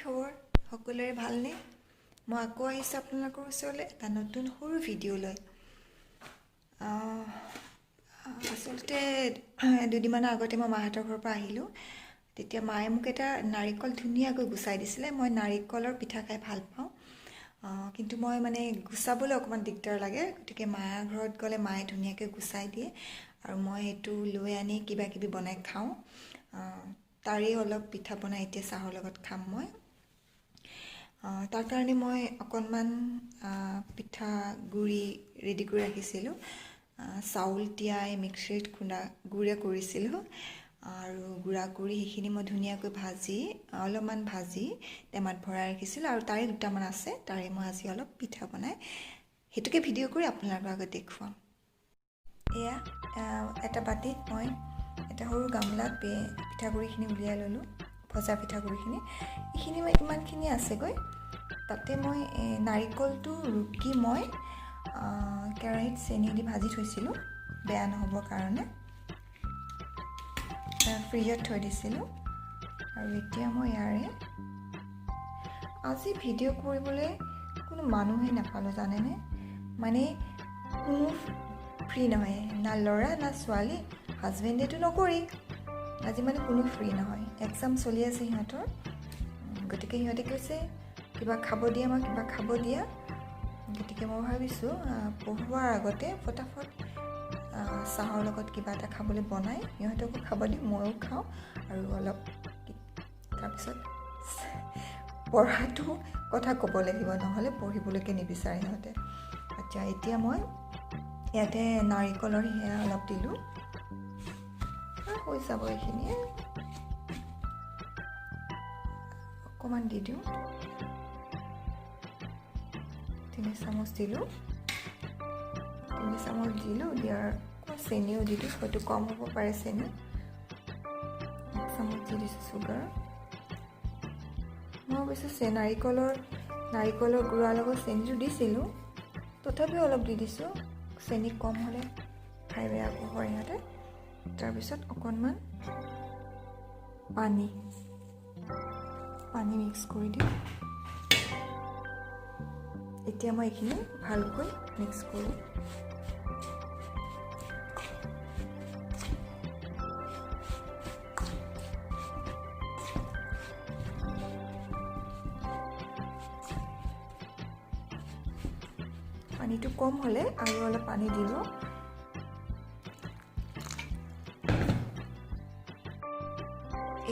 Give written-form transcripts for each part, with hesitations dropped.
খবৰ সকলোৰে ভালনে মই আকৌ আহিছো আপোনালোকৰ ওচৰলৈ এটা নতুন সৰু ভিডিঅ' লৈ আচলতে দুদিনমানৰ আগতে মই মাহঁতৰ ঘৰৰ পৰা আহিলোঁ তেতিয়া মায়ে মোক এটা নাৰিকল ধুনীয়াকৈ গুচাই দিছিলে মই নাৰিকলৰ পিঠা খাই ভাল পাওঁ কিন্তু মই মানে গুচাবলৈ অকমান দিগদাৰ লাগে গতিকে মাৰ ঘৰত গ'লে মায়ে ধুনীয়াকৈ গুচাই দিয়ে আৰু মই সেইটো লৈ আনি কিবা কিবি বনাই খাওঁ তাৰে অলপ পিঠা বনাই এতিয়া চাহৰ লগত খাম মই তাৰ কাৰণে মই অকণমান পিঠা গুড়ি ৰেডি কৰি ৰাখিছিলোঁ চাউল তিয়াই মিক্সিত খুন্দা গুড়া কৰিছিলোঁ আৰু গুড়া কৰি সেইখিনি মই ধুনীয়াকৈ ভাজি অলপমান ভাজি টেমাত ভৰাই ৰাখিছিলোঁ আৰু তাৰে দুটামান আছে তাৰে মই আজি অলপ পিঠা বনাই হেতুকে ভিডিঅ' কৰি আপোনালোকৰ আগত দেখুৱাম এয়া এটা বাটিত মই এটা সৰু গামলাত পিঠাগুড়িখিনি উলিয়াই ল'লোঁ ভজা পিঠাগুড়িখিনি এইখিনি মই ইমানখিনি আছেগৈ তাতে মই নাৰিকলটো ৰুকি মই কেৰাহীত চেনি দি ভাজি থৈছিলোঁ বেয়া নহ'বৰ কাৰণে ফ্ৰিজত থৈ দিছিলোঁ আৰু এতিয়া মই ইয়াৰে আজি ভিডিঅ' কৰিবলৈ কোনো মানুহেই নাপালোঁ জানেনে মানে কোনো ফ্ৰী নহয় না ল'ৰা না ছোৱালী হাজবেণ্ডেতো নকৰি আজি মানে কোনো ফ্ৰী নহয় এক্সাম চলি আছে সিহঁতৰ গতিকে সিহঁতে কৈছে কিবা খাব দিয়া মই কিবা খাব দিয়া গতিকে মই ভাবিছোঁ পঢ়োৱাৰ আগতে ফটাফট চাহৰ লগত কিবা এটা খাবলৈ বনাই সিহঁতকো খাব দিওঁ ময়ো খাওঁ আৰু অলপ তাৰপিছত পঢ়াটো কথা ক'ব লাগিব নহ'লে পঢ়িবলৈকে নিবিচাৰে সিহঁতে আচ্ছা এতিয়া মই ইয়াতে নাৰিকলৰ সেয়া অলপ দিলোঁ হৈ যাব এইখিনিয়ে অকণমান দি দিওঁ 3 চামুচ দিলোঁ 3 চামুচ দিলোঁ দিয়াৰ চেনিও দি দিওঁ হয়তো কম হ'ব পাৰে চেনি 1 চামুচ দি দিছোঁ চুগাৰ মই অৱশ্যে নাৰিকলৰ গুড়াৰ লগত চেনিটো দিছিলোঁ তথাপিও অলপ দি দিছোঁ চেনি কম হ'লে খাই বেয়া হয় সিহঁতে তাৰপিছত অকণমান পানী মিক্স কৰি দিওঁ এতিয়া মই এইখিনি ভালকৈ মিক্স কৰোঁ পানীটো কম হ'লে আৰু অলপ পানী দিব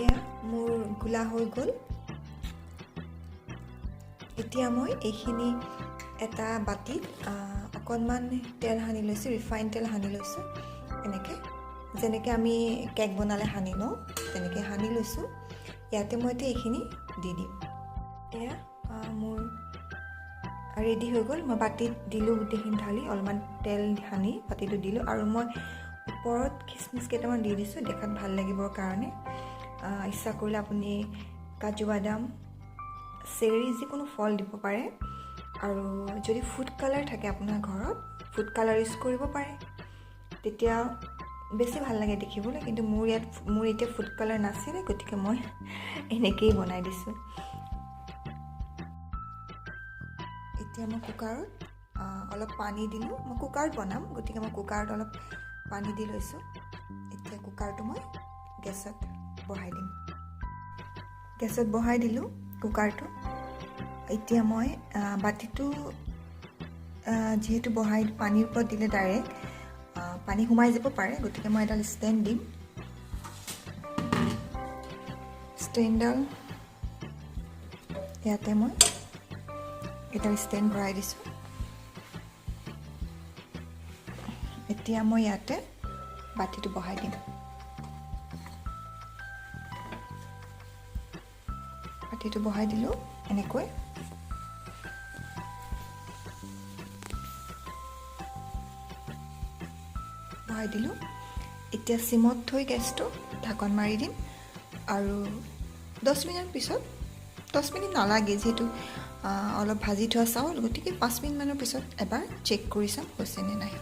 এয়া মোৰ গোলা হৈ গ'ল এতিয়া মই এইখিনি এটা বাটিত অকণমান তেল সানি লৈছোঁ ৰিফাইন তেল সানি লৈছোঁ এনেকৈ যেনেকৈ আমি কেক বনালে সানি লওঁ তেনেকৈ সানি লৈছোঁ ইয়াতে মই এতিয়া এইখিনি দি দিম এয়া মোৰ ৰেডি হৈ গ'ল মই বাটিত দিলোঁ গোটেইখিনি ঢালি অলপমান তেল সানি বাটিটো দিলোঁ আৰু মই ওপৰত খিচমিচ কেইটামান দি দিছোঁ দেখাত ভাল লাগিবৰ কাৰণে ইচ্ছা কৰিলে আপুনি কাজু বাদাম চেৰি যিকোনো ফল দিব পাৰে আৰু যদি ফুড কালাৰ থাকে আপোনাৰ ঘৰত ফুড কালাৰ ইউজ কৰিব পাৰে তেতিয়া বেছি ভাল লাগে দেখিবলৈ কিন্তু মোৰ এতিয়া ফুড কালাৰ নাছিলে গতিকে মই এনেকৈয়ে বনাই দিছোঁ এতিয়া মই কুকাৰত অলপ পানী দিলোঁ মই কুকাৰত বনাম গতিকে মই কুকাৰত অলপ পানী দি লৈছোঁ এতিয়া কুকাৰটো মই গেছত বহাই দিলোঁ কুকাৰটো এতিয়া মই বাতিটো যিহেতু পানীৰ ওপৰত দিলে ডাইৰেক্ট পানী সোমাই যাব পাৰে গতিকে মই এডাল ষ্টেণ্ড দিম ষ্টেণ্ডডাল ইয়াতে মই এডাল ষ্টেণ্ড ভৰাই দিছোঁ এতিয়া মই ইয়াতে বাতিটো বহাই দিম বাতিটো বহাই দিলোঁ এনেকৈ বহাই দিলোঁ এতিয়া চিমত থৈ গেছটো ঢাকন মাৰি দিম আৰু 10 মিনিট পিছত 10 মিনিট নালাগে যিহেতু অলপ ভাজি থোৱা চাউল গতিকে 5 মিনিটমানৰ পিছত এবাৰ চেক কৰি চাম হৈছে নে নাই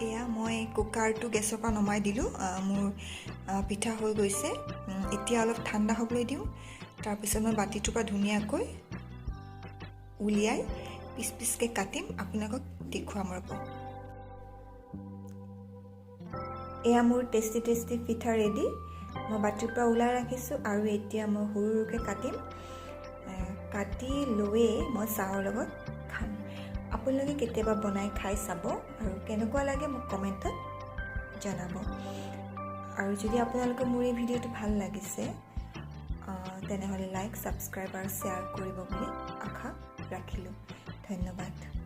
এয়া মই কুকাৰটো গেছৰ পৰা নমাই দিলোঁ মোৰ পিঠা হৈ গৈছে এতিয়া অলপ ঠাণ্ডা হ'বলৈ দিওঁ তাৰপিছত মই বাতিটোৰ পৰা ধুনীয়াকৈ উলিয়াই পিচ পিচকৈ কাটিম, আপোনালোকক দেখুৱাম ৰ'ব। এয়া মোৰ টেষ্টি টেষ্টি পিঠা ৰেডি। মই বাতিৰ পৰা ওলাই ৰাখিছোঁ আৰু এতিয়া মই সৰু সৰুকৈ কাটিম। কাটি লৈয়ে মই চাহৰ লগত খাম। আপোনালোকে কেতিয়াবা বনাই খাই চাব আৰু কেনেকুৱা লাগে মোক কমেণ্টত জনাব। আৰু যদি আপোনালোকৰ মোৰ এই ভিডিঅ'টো ভাল লাগিছে তেনেহ'লে লাইক, ছাবস্ক্ৰাইব আৰু শ্বেয়াৰ কৰিব বুলি আশা ৰাখিলোঁ। ধন্যবাদ।